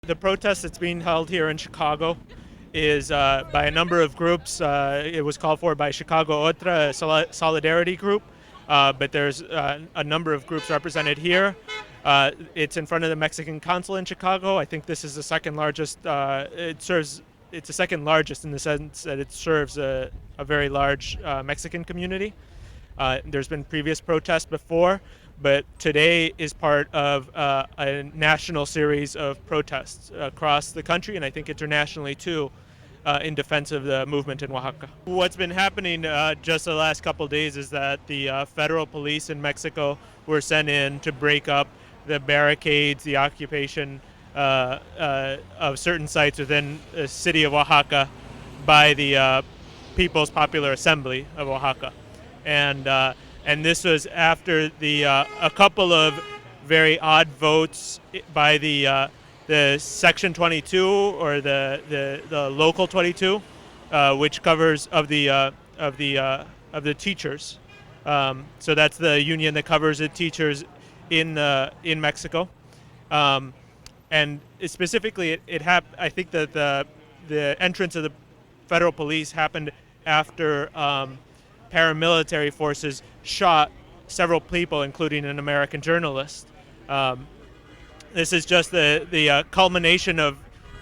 The protest that's being held here in Chicago is by a number of groups. It was called for by Chicago Otra, a solidarity group, but there's a number of groups represented here. It's in front of the Mexican Consulate in Chicago. I think this is the second largest. It's the second largest in the sense that it serves a very large Mexican community. There's been previous protests before, but today is part of a national series of protests across the country, and I think internationally too, in defense of the movement in Oaxaca. What's been happening just the last couple of days is that the federal police in Mexico were sent in to break up the barricades, the occupation of certain sites within the city of Oaxaca by the People's Popular Assembly of Oaxaca. And this was after a couple of very odd votes by the Section 22 or the Local 22, which covers of the teachers. So that's the union that covers the teachers in Mexico. And specifically, I think that the entrance of the federal police happened after paramilitary forces shot several people, including an American journalist. This is just the culmination of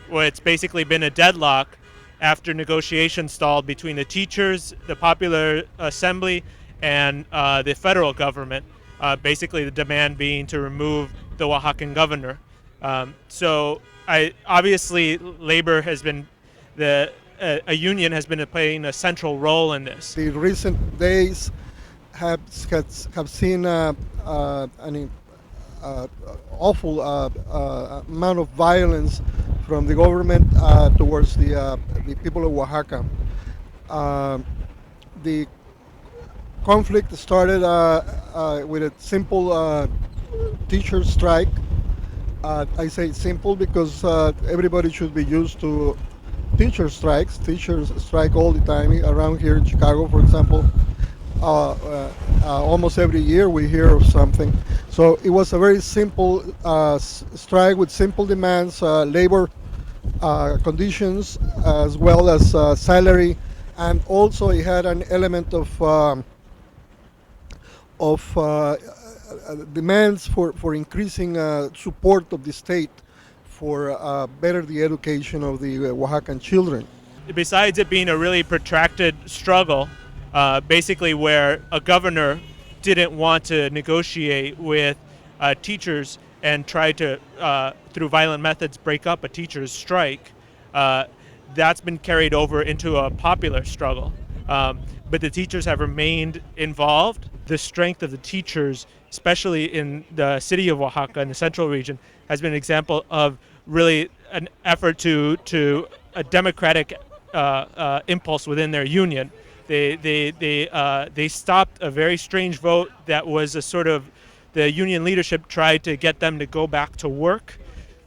what's basically been a deadlock after negotiations stalled between the teachers, the Popular Assembly, and the federal government. Basically, the demand being to remove the Oaxacan governor. So obviously, labor has been a union has been playing a central role in this. The recent days have seen an awful amount of violence from the government towards the people of Oaxaca. The conflict started with a simple teacher strike. I say simple because everybody should be used to teacher strikes. Teachers strike all the time around here in Chicago, for example. Almost every year we hear of something. So it was a very simple strike with simple demands, labor conditions, as well as salary, and also it had an element of demands for increasing support of the state for better the education of the Oaxacan children. Besides it being a really protracted struggle, basically where a governor didn't want to negotiate with teachers and try to, through violent methods, break up a teacher's strike, that's been carried over into a popular struggle. But the teachers have remained involved. The strength of the teachers, especially in the city of Oaxaca in the central region, has been an example of really an effort to a democratic impulse within their union. They stopped a very strange vote that was a sort of, the union leadership tried to get them to go back to work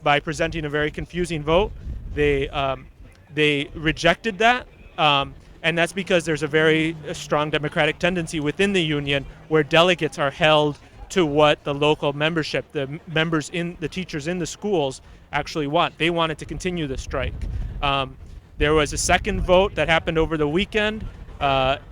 by presenting a very confusing vote. They rejected that. And that's because there's a very strong democratic tendency within the union where delegates are held to what the local membership, the teachers in the schools actually want. They wanted to continue the strike. There was a second vote that happened over the weekend.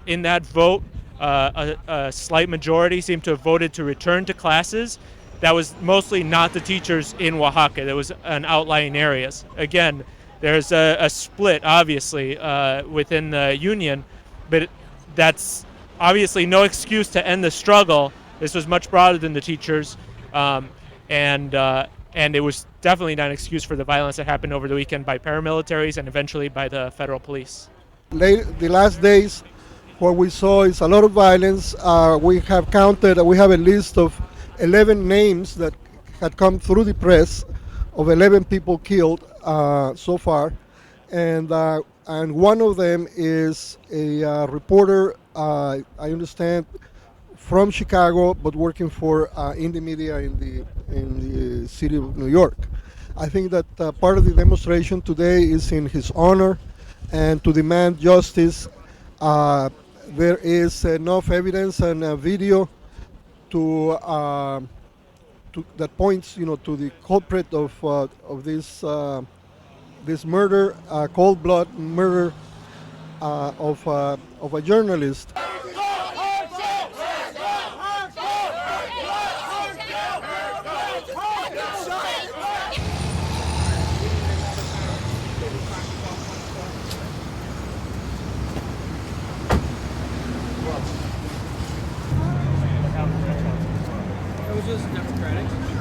In that vote, a slight majority seemed to have voted to return to classes. That was mostly not the teachers in Oaxaca. There was in outlying areas. Again, there's a split, obviously, within the union, but that's obviously no excuse to end the struggle. This was much broader than the teachers, and it was definitely not an excuse for the violence that happened over the weekend by paramilitaries and eventually by the federal police. The last days, what we saw is a lot of violence. We have a list of 11 names that had come through the press of 11 people killed so far, and one of them is a reporter, I understand, from Chicago, but working for Indymedia in the city of New York. I think that part of the demonstration today is in his honor and to demand justice. There is enough evidence and video to that points, to the culprit of this murder, cold blood murder of a journalist. It was just democratic.